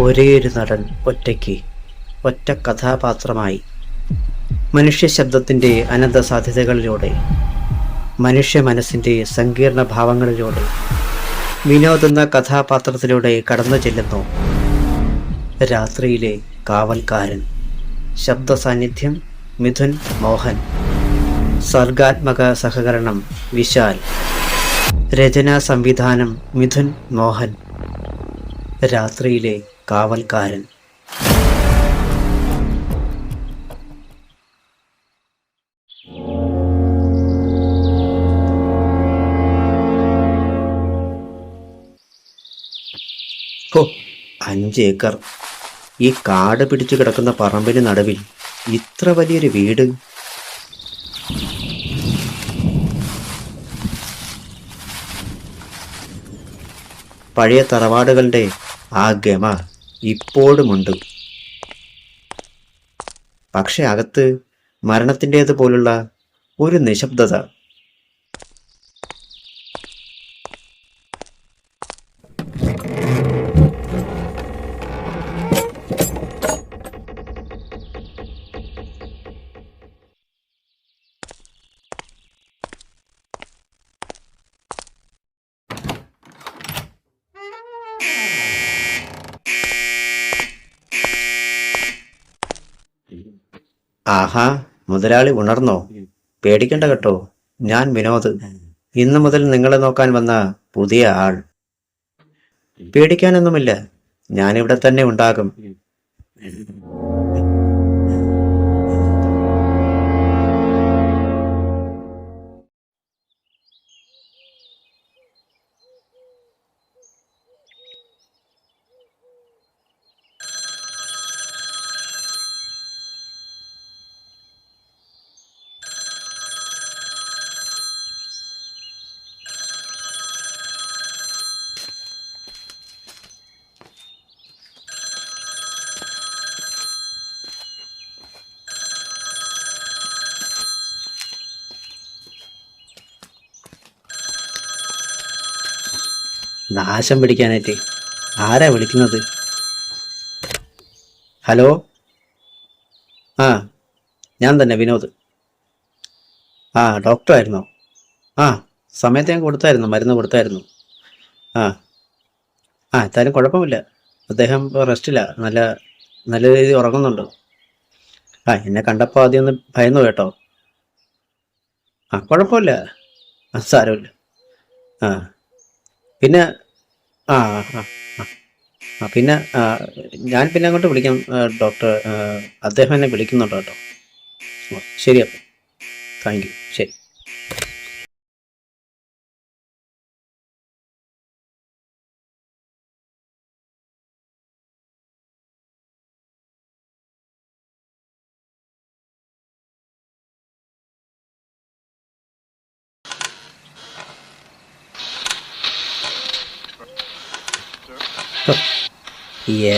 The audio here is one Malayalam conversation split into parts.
ഒരേയൊരു നടൻ ഒറ്റയ്ക്ക്, ഒറ്റ കഥാപാത്രമായി, മനുഷ്യ ശബ്ദത്തിൻ്റെ അനന്ത സാധ്യതകളിലൂടെ, മനുഷ്യ മനസ്സിൻ്റെ സങ്കീർണ ഭാവങ്ങളിലൂടെ, വിനോദ് എന്ന കഥാപാത്രത്തിലൂടെ കടന്നു ചെല്ലുന്നു രാത്രിയിലെ കാവൽക്കാരൻ. ശബ്ദ സാന്നിധ്യം മിഥുൻ മോഹൻ, സർഗാത്മക സഹകരണം വിശാൽ, രചനാ സംവിധാനം മിഥുൻ മോഹൻ. രാത്രിയിലെ കാവൽക്കാരൻ. ഹോ, 5 ഏക്കർ! ഈ കാട് പിടിച്ചു കിടക്കുന്ന പറമ്പിന് നടുവിൽ ഇത്ര വലിയൊരു വീട്! പഴയ തറവാടുകളുടെ ആ ഗമ ഇപ്പോഴുമുണ്ട്. പക്ഷെ അകത്ത് മരണത്തിൻ്റേതുപോലുള്ള ഒരു നിശബ്ദത. ആഹാ, മുതലാളി ഉണർന്നോ? പേടിക്കണ്ട കേട്ടോ, ഞാൻ വിനോദ്. ഇന്നു മുതൽ നിങ്ങളെ നോക്കാൻ വന്ന പുതിയ ആൾ. പേടിക്കാനൊന്നുമില്ല, ഞാനിവിടെ തന്നെ ഉണ്ടാകും. നാശം പിടിക്കാനായിട്ട് ആരാ വിളിക്കുന്നത്? ഹലോ, ആ, ഞാൻ തന്നെ വിനോദ്. ഡോക്ടറായിരുന്നോ? ആ, സമയത്ത് ഞാൻ കൊടുത്തായിരുന്നു, മരുന്ന് കൊടുത്തായിരുന്നു. ആ എന്തായാലും കുഴപ്പമില്ല. അദ്ദേഹം ഇപ്പോൾ റെസ്റ്റില്ല, നല്ല നല്ല രീതിയിൽ ഉറങ്ങുന്നുണ്ട്. എന്നെ കണ്ടപ്പോൾ ആദ്യം ഒന്ന് ഭയന്നു കേട്ടോ. കുഴപ്പമില്ല, സാരമില്ല. ആ പിന്നെ ആ ആ ആ പിന്നെ ഞാൻ പിന്നെ അങ്ങോട്ട് വിളിക്കാം ഡോക്ടർ. അദ്ദേഹം എന്നെ വിളിക്കുന്നുണ്ട് കേട്ടോ. ശരി, അപ്പം താങ്ക് യു. ശരി.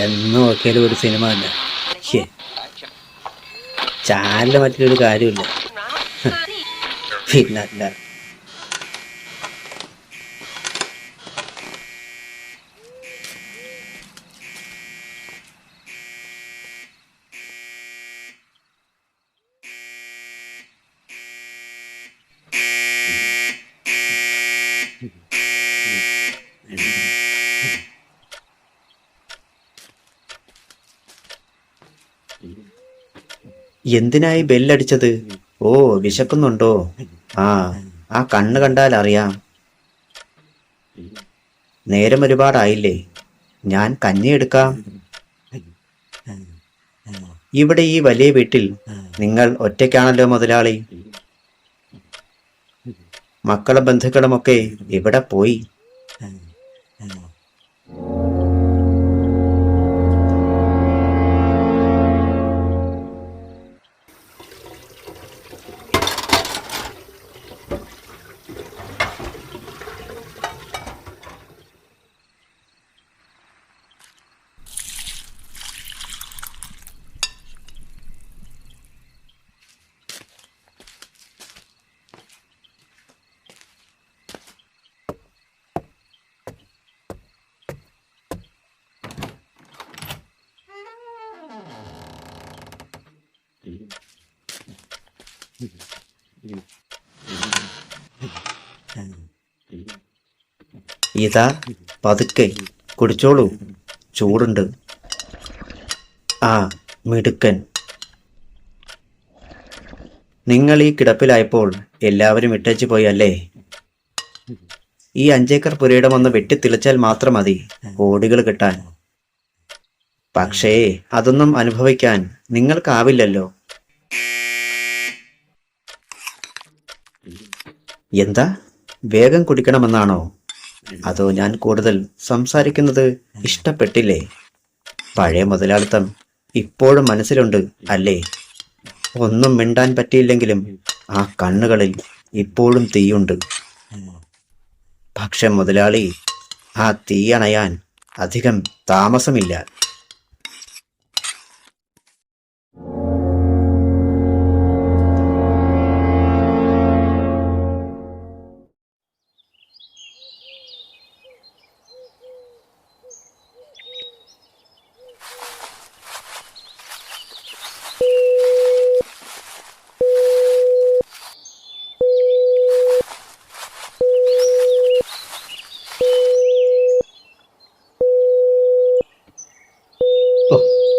എന്ന് നോക്കിയാലും ഒരു സിനിമ തന്നെ. ചാനലിൽ മറ്റൊരു കാര്യമില്ല. പിന്നല്ല. എന്തിനായി ബെല്ലടിച്ചത്? ഓ, വിശക്കുന്നുണ്ടോ? ആ കണ്ണ് കണ്ടാൽ അറിയാം. നേരം ഒരുപാടായില്ലേ, ഞാൻ കഞ്ഞി എടുക്കാം. ഇവിടെ ഈ വലിയ വീട്ടിൽ നിങ്ങൾ ഒറ്റയ്ക്കാണല്ലോ മുതലാളി. മക്കളും ബന്ധുക്കളുമൊക്കെ ഇവിടെ പോയി. ഇതാ പതുക്കെ കുടിച്ചോളൂ, ചൂടുണ്ട്. ആ, മിടുക്കൻ. നിങ്ങൾ ഈ കിടപ്പിലായപ്പോൾ എല്ലാവരും ഇട്ടേച്ചു പോയി അല്ലേ? ഈ 5 ഏക്കർ പുരയിടം ഒന്ന് വെട്ടിത്തെളിച്ചാൽ മാത്രം മതി കോടികൾ കിട്ടാൻ. പക്ഷേ അതൊന്നും അനുഭവിക്കാൻ നിങ്ങൾക്കാവില്ലല്ലോ. എന്താ, വേഗം കുടിക്കണമെന്നാണോ? അതോ ഞാൻ കൂടുതൽ സംസാരിക്കുന്നത് ഇഷ്ടപ്പെട്ടില്ലേ? പഴയ മുതലാളിത്തം ഇപ്പോഴും മനസ്സിലുണ്ട് അല്ലേ? ഒന്നും മിണ്ടാൻ പറ്റിയില്ലെങ്കിലും ആ കണ്ണുകളിൽ ഇപ്പോഴും തീയുണ്ട്. പക്ഷെ മുതലാളി, ആ തീ അണയാൻ അധികം താമസമില്ല. ഓ,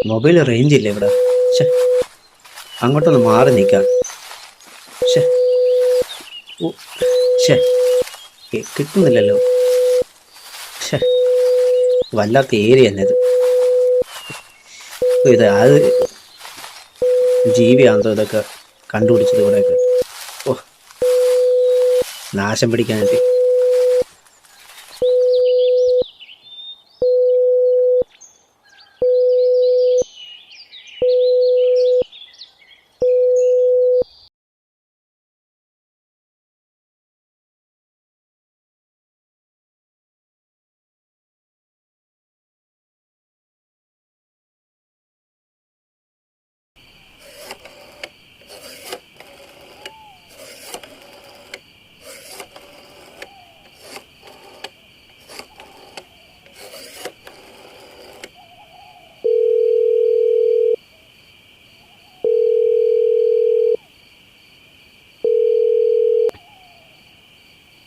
മൊബൈൽ റേഞ്ച് ഇല്ല ഇവിടെ. ശ്ശെ, അങ്ങോട്ടൊന്ന് മാറി നിൽക്കാം. ശ്ശെ, ഓ, ശ്ശെ, കിട്ടുന്നില്ലല്ലോ. ശ്ശെ, വല്ലാത്ത ഏരിയ തന്നെ ഇത്. ഇത് അത് ജീവിയാണെന്തോ ഇതൊക്കെ കണ്ടുപിടിച്ചത് ഇവിടെയൊക്കെ. ഓ, നാശം പിടിക്കാനായിട്ട്.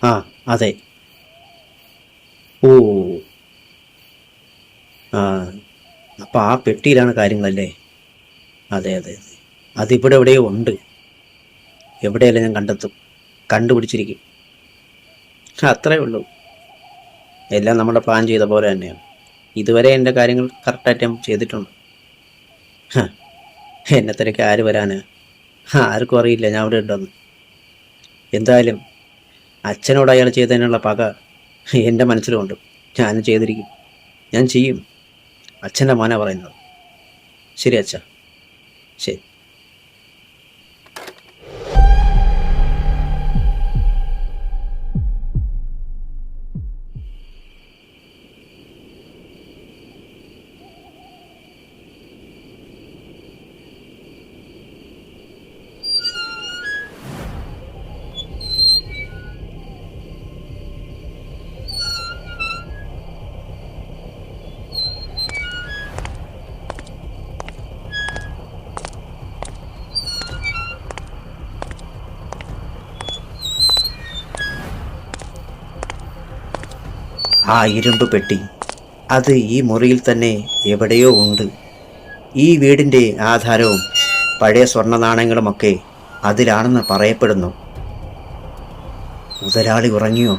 ആ, അതെ. ഓ, ആ, അപ്പൊ ആ പെട്ടിയിലാണ് കാര്യങ്ങളല്ലേ? അതെ അതെ അതെ, അതിവിടെ എവിടെയോ ഉണ്ട്. എവിടെയല്ല ഞാൻ കണ്ടെത്തും, കണ്ടുപിടിച്ചിരിക്കും. അത്രേ ഉള്ളൂ. എല്ലാം നമ്മുടെ പ്ലാൻ ചെയ്ത പോലെ തന്നെയാണ്. ഇതുവരെ എൻ്റെ കാര്യങ്ങൾ കറക്റ്റായിട്ട് ഞാൻ ചെയ്തിട്ടുണ്ട്. ഹ, എന്നെ തിരക്ക് ആര് വരാന്? ആർക്കും അറിയില്ല ഞാൻ അവിടെ ഉണ്ടെന്ന്. എന്തായാലും അച്ഛനോട് അയാൾ ചെയ്തതിനുള്ള പക എൻ്റെ മനസ്സിലുണ്ട്. ഞാനും ചെയ്തിരിക്കും, ഞാൻ ചെയ്യും. അച്ഛൻ്റെ മോനാ പറയുന്നത്. ശരി അച്ഛ, ശരി. ആ ഇരുമ്പ് പെട്ടി, അത് ഈ മുറിയിൽ തന്നെ എവിടെയോ ഉണ്ട്. ഈ വീടിൻ്റെ ആധാരവും പഴയ സ്വർണ്ണ നാണയങ്ങളുമൊക്കെ അതിലാണെന്ന് പറയപ്പെടുന്നു. മുതലാളി ഉറങ്ങിയോ?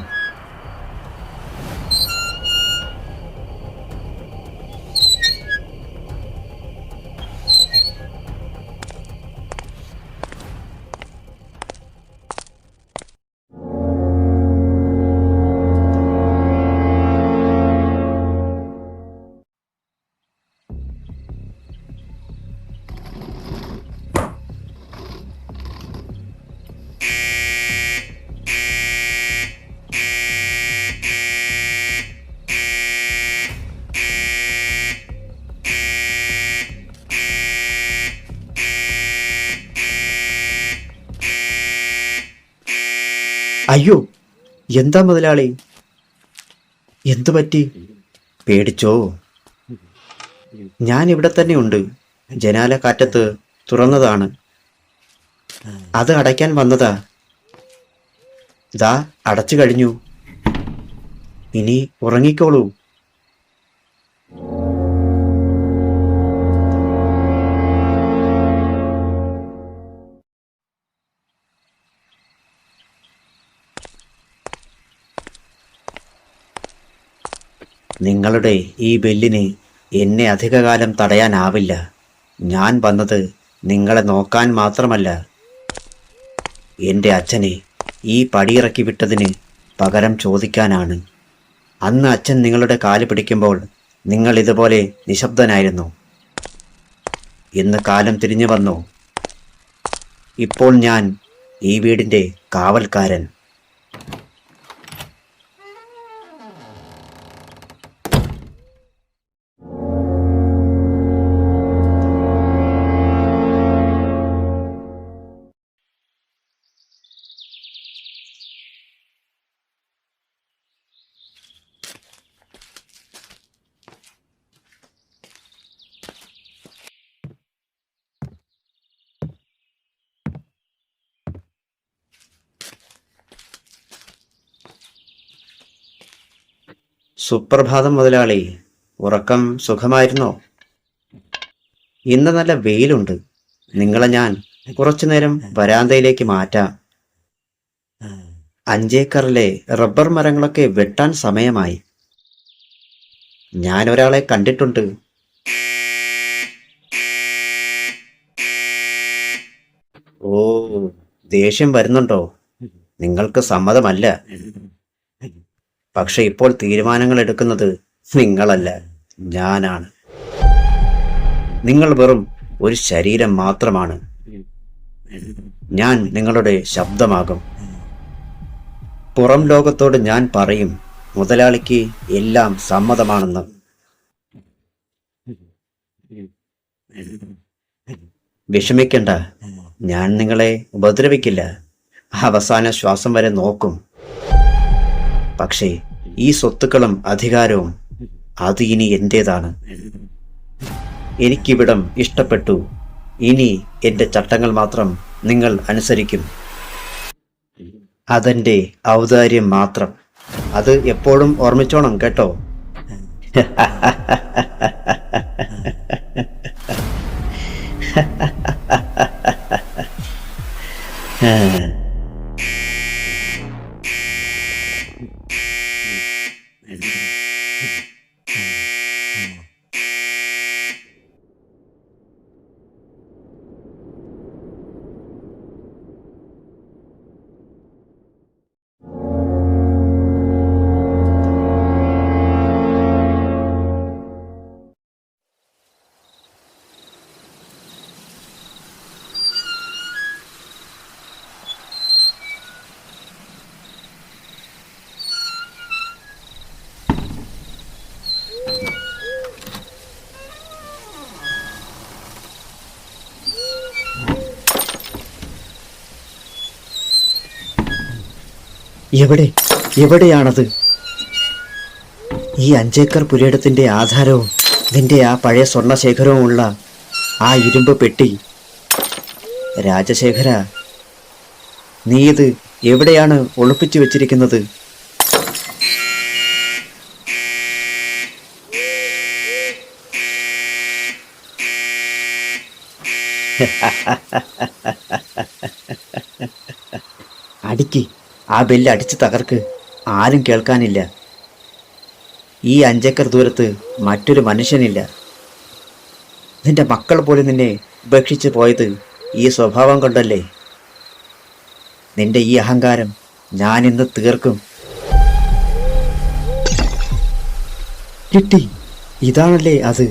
അയ്യോ, എന്താ മുതലാളി, എന്തു പറ്റി? പേടിച്ചോ? ഞാൻ ഇവിടെ തന്നെ ഉണ്ട്. ജനാല കാറ്റത്ത് തുറന്നതാണ്. അത് അടയ്ക്കാൻ വന്നതാ. ഇതാ അടച്ചു കഴിഞ്ഞു. ഇനി ഉറങ്ങിക്കോളൂ. നിങ്ങളുടെ ഈ ബെല്ലിന് എന്നെ അധികകാലം തടയാനാവില്ല. ഞാൻ വന്നത് നിങ്ങളെ നോക്കാൻ മാത്രമല്ല, എൻ്റെ അച്ഛനെ ഈ പടിയിറക്കി വിട്ടതിന് പകരം ചോദിക്കാനാണ്. അന്ന് അച്ഛൻ നിങ്ങളുടെ കാല് പിടിക്കുമ്പോൾ നിങ്ങൾ ഇതുപോലെ നിശബ്ദനായിരുന്നു. ഇന്ന് കാലം തിരിഞ്ഞു വന്നു. ഇപ്പോൾ ഞാൻ ഈ വീടിൻ്റെ കാവൽക്കാരൻ. സുപ്രഭാതം മുതലാളി. ഉറക്കം സുഖമായിരുന്നോ? ഇന്ന് നല്ല വെയിലുണ്ട്. നിങ്ങളെ ഞാൻ കുറച്ചുനേരം വരാന്തയിലേക്ക് മാറ്റാം. 5 ഏക്കറിലെ റബ്ബർ മരങ്ങളൊക്കെ വെട്ടാൻ സമയമായി. ഞാൻ ഒരാളെ കണ്ടിട്ടുണ്ട്. ഓ, ദേഷ്യം വരുന്നുണ്ടോ? നിങ്ങൾക്ക് സമ്മതമല്ല. പക്ഷെ ഇപ്പോൾ തീരുമാനങ്ങൾ എടുക്കുന്നത് നിങ്ങളല്ല, ഞാനാണ്. നിങ്ങൾ വെറും ഒരു ശരീരം മാത്രമാണ്. ഞാൻ നിങ്ങളുടെ ശബ്ദമാകും. പുറം ലോകത്തോട് ഞാൻ പറയും മുതലാളിക്ക് എല്ലാം സമ്മതമാണെന്ന്. വിഷമിക്കണ്ട, ഞാൻ നിങ്ങളെ ഉപദ്രവിക്കില്ല. അവസാന ശ്വാസം വരെ നോക്കും. പക്ഷേ ഈ സ്വത്തുക്കളും അധികാരവും അത് ഇനി എന്റേതാണ്. എനിക്കിവിടം ഇഷ്ടപ്പെട്ടു. ഇനി എന്റെ ചട്ടങ്ങൾ മാത്രം നിങ്ങൾ അനുസരിക്കും. അതെന്റെ ഔദാര്യം മാത്രം. അത് എപ്പോഴും ഓർമ്മിച്ചോണം കേട്ടോ. എവിടെയാണത്? ഈ 5 ഏക്കർ പുരയിടത്തിന്റെ ആധാരവും നിന്റെ ആ പഴയ സ്വർണശേഖരവുമുള്ള ആ ഇരുമ്പ് പെട്ടി. രാജശേഖര, നീ ഇത് എവിടെയാണ് ഒളിപ്പിച്ചു വെച്ചിരിക്കുന്നത്? അടിക്ക്, ആ ബെല്ല് അടിച്ച് തകർക്ക്. ആരും കേൾക്കാനില്ല. ഈ 5 ഏക്കർ ദൂരത്ത് മറ്റൊരു മനുഷ്യനില്ല. നിന്റെ മക്കൾ പോലും നിന്നെ ഉപേക്ഷിച്ച് പോയത് ഈ സ്വഭാവം കൊണ്ടല്ലേ? നിന്റെ ഈ അഹങ്കാരം ഞാൻ ഇന്ന് തീർക്കും. കിട്ടി, ഇതാണല്ലേ അത്?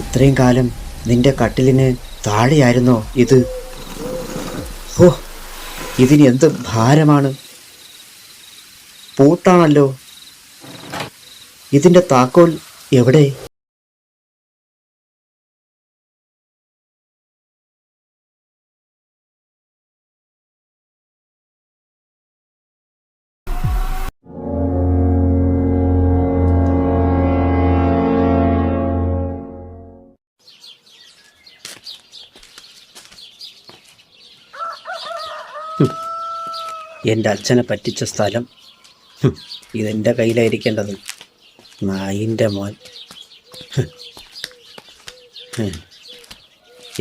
ഇത്രയും കാലം നിന്റെ കട്ടിലിന് താഴെയായിരുന്നോ ഇത്? ഓ, ഇതിന് എന്ത് ഭാരമാണ്! പൂട്ടാണല്ലോ. ഇതിന്റെ താക്കോൽ എവിടെ? എൻ്റെ അച്ഛനെ പറ്റിച്ച സ്ഥലം ഇതെൻ്റെ കയ്യിലായിരിക്കേണ്ടത്. നായിൻ്റെ മോൻ.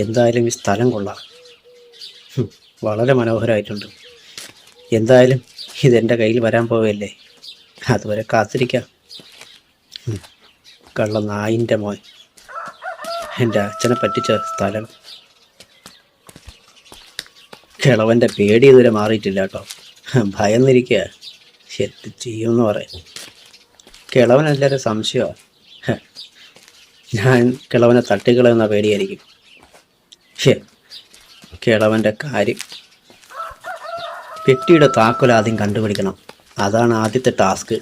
എന്തായാലും ഈ സ്ഥലം കൊള്ളാം. വളരെ മനോഹരമായിട്ടുണ്ട്. എന്തായാലും ഇതെൻ്റെ കയ്യിൽ വരാൻ പോവുകയല്ലേ, അതുവരെ കാത്തിരിക്കാം. കള്ള നായിൻ്റെ മോൻ എൻ്റെ അച്ഛനെ പറ്റിച്ച സ്ഥലം. കിളവൻ്റെ പേടി ഇതുവരെ മാറിയിട്ടില്ല കേട്ടോ. ഭയന്നിരിക്കുക, എന്ത് ചെയ്യുമെന്ന് പറയാം. കിളവനെല്ലാവരും സംശയമാണ്. ഞാൻ കിളവനെ തട്ടിക്കളയുന്ന പേടിയായിരിക്കും. കിളവൻ്റെ കാര്യം, പെട്ടിയുടെ താക്കോൽ ആദ്യം കണ്ടുപിടിക്കണം. അതാണ് ആദ്യത്തെ ടാസ്ക്.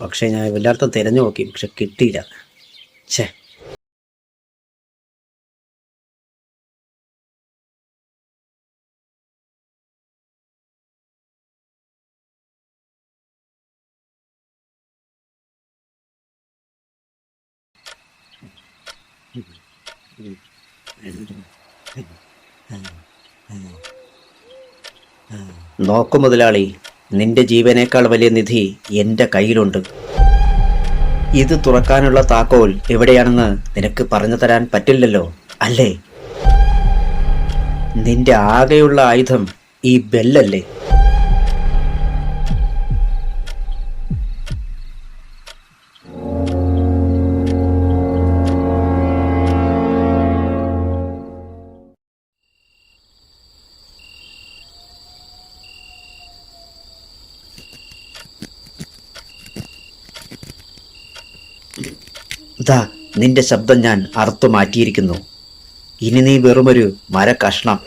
പക്ഷേ ഞാൻ എല്ലായിടത്തും തിരഞ്ഞു നോക്കി, പക്ഷെ കിട്ടിയില്ല. ഛേ, നോക്കു മുതലാളി, നിന്റെ ജീവനേക്കാൾ വലിയ നിധി എൻ്റെ കയ്യിലുണ്ട്. ഇത് തുറക്കാനുള്ള താക്കോൽ എവിടെയാണെന്ന് നിനക്ക് പറഞ്ഞു തരാൻ പറ്റില്ലല്ലോ അല്ലേ? നിന്റെ ആകെയുള്ള ആയുധം ഈ ബെല്ലല്ലേ? ദാ, നിന്റെ ശബ്ദം ഞാൻ അറുത്തു മാറ്റിയിരിക്കുന്നു. ഇനി നീ വെറുമൊരു മരക്കഷ്ണം.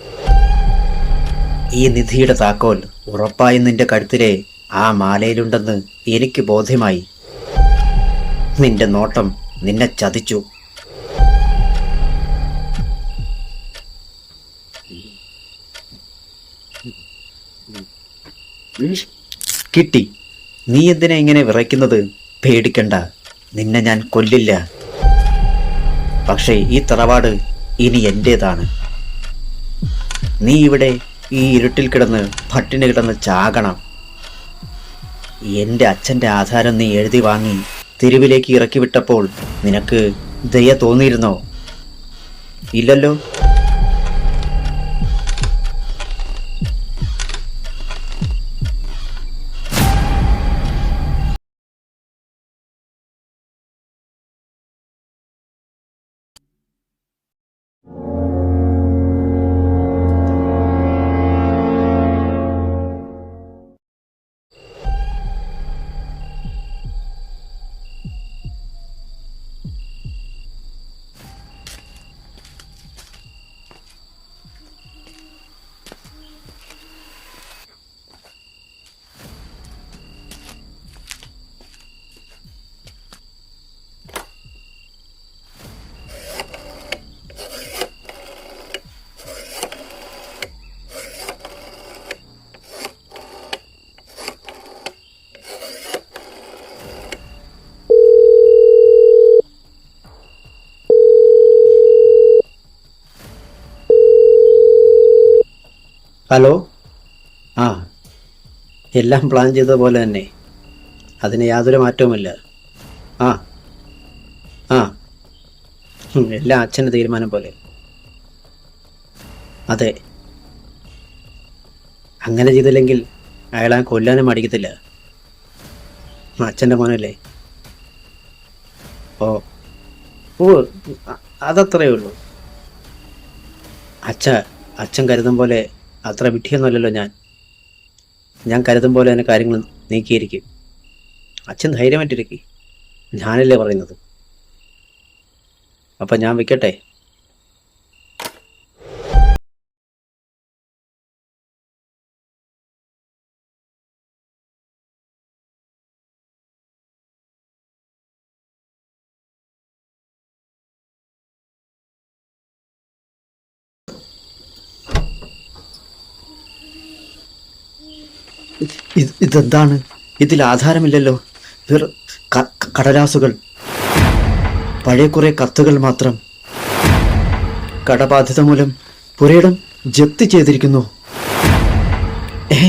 ഈ നിധിയുടെ താക്കോൽ ഉറപ്പായും നിന്റെ കഴുത്തിലെ ആ മാലയിലുണ്ടെന്ന് എനിക്ക് ബോധ്യമായി. നിന്റെ നോട്ടം നിന്നെ ചതിച്ചു. കിട്ടി. നീ എന്തിനാ ഇങ്ങനെ വിറയ്ക്കുന്നത്? പേടിക്കണ്ട, നിന്നെ ഞാൻ കൊല്ലില്ല. പക്ഷേ ഈ തറവാട് ഇനി എൻ്റേതാണ്. നീ ഇവിടെ ഈ ഇരുട്ടിൽ കിടന്ന് പട്ടിണി കിടന്ന് ചാകണം. എൻ്റെ അച്ഛൻ്റെ ആധാരം നീ എഴുതി വാങ്ങി തെരുവിലേക്ക് ഇറക്കി വിട്ടപ്പോൾ നിനക്ക് ദയ തോന്നിയിരുന്നോ? ഇല്ലല്ലോ. ഹലോ. ആ, എല്ലാം പ്ലാൻ ചെയ്ത പോലെ തന്നെ. അതിന് യാതൊരു മാറ്റവുമില്ല. ആ ആ എല്ലാം അച്ഛൻ്റെ തീരുമാനം പോലെ. അതെ, അങ്ങനെ ചെയ്തില്ലെങ്കിൽ അയാളെ കൊല്ലാനും മടിക്കത്തില്ല. അച്ഛൻ്റെ മോനല്ലേ. ഓ ഓ അതത്രയേ ഉള്ളൂ. അച്ഛൻ കരുതും പോലെ അത്ര വിഡ്ഢിയൊന്നുമല്ലല്ലോ ഞാൻ കരുതും പോലെ തന്നെ കാര്യങ്ങൾ നീക്കിയിരിക്കും. അച്ഛൻ ധൈര്യമായിട്ടിരിക്കും. ഞാനല്ലേ പറയുന്നത്. അപ്പം ഞാൻ വെക്കട്ടെ. ഇതെന്താണ്? ഇതിൽ ആധാരമില്ലല്ലോ. വെറും കടലാസുകൾ, പഴയ കുറെ കത്തുകൾ മാത്രം. കടബാധ്യത മൂലം പുരയിടം ജപ്തി ചെയ്തിരിക്കുന്നു. ഏ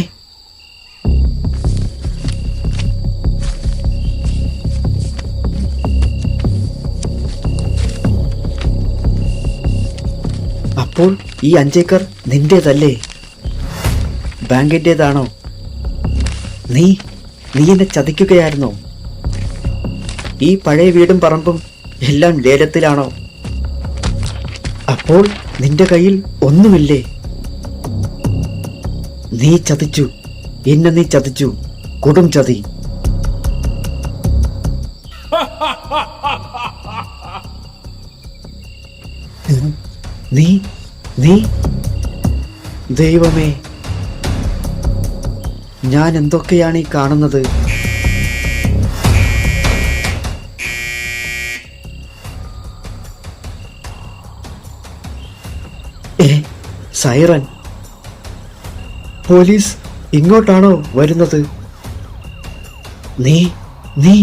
അപ്പോൾ ഈ 5 ഏക്കർ നിന്റേതല്ലേ? ബാങ്കിൻ്റെതാണോ? നീ നീ എന്നെ ചതിക്കുകയായിരുന്നോ? ഈ പഴയ വീടും പറമ്പും എല്ലാം ലേലത്തിലാണോ? അപ്പോൾ നിന്റെ കയ്യിൽ ഒന്നുമില്ലേ? നീ ചതിച്ചു, എന്നെ നീ ചതിച്ചു, കൊടും ചതി. നീ നീ ദൈവമേ, ഞാൻ എന്തൊക്കെയാണ് ഈ കാണുന്നത്? സൈറൻ. പോലീസ് ഇങ്ങോട്ടാണോ വരുന്നത്? നീ നീ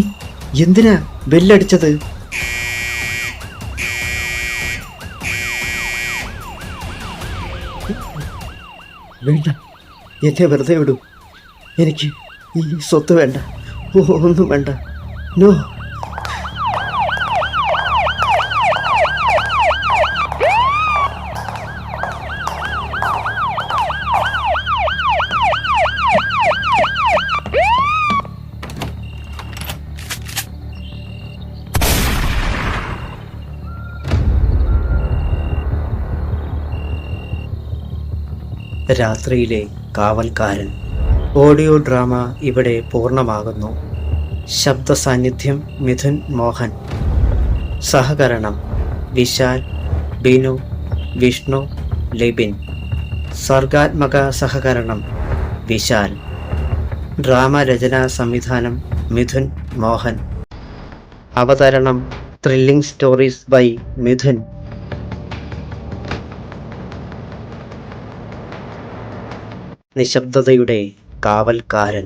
എന്തിനാ ബെല്ലടിച്ചത്? വേണ്ട, എന്നെ വെറുതെ വിടൂ. എനിക്ക് ഈ സ്വത്ത് വേണ്ട, ഒന്നും വേണ്ട. നോ. രാത്രിയിലെ കാവൽക്കാരൻ ഓഡിയോ ഡ്രാമ ഇവിടെ പൂർണ്ണമാകുന്നു. ശബ്ദ സാന്നിധ്യം മിഥുൻ മോഹൻ. സഹകരണം വിശാൽ, ബിനു, വിഷ്ണു, ലിബിൻ. സർഗാത്മക സഹകരണം വിശാൽ. ഡ്രാമ രചനാ സംവിധാനം മിഥുൻ മോഹൻ. അവതരണം ത്രില്ലിംഗ് സ്റ്റോറീസ് ബൈ മിഥുൻ. നിശബ്ദതയുടെ കാവൽക്കാരൻ.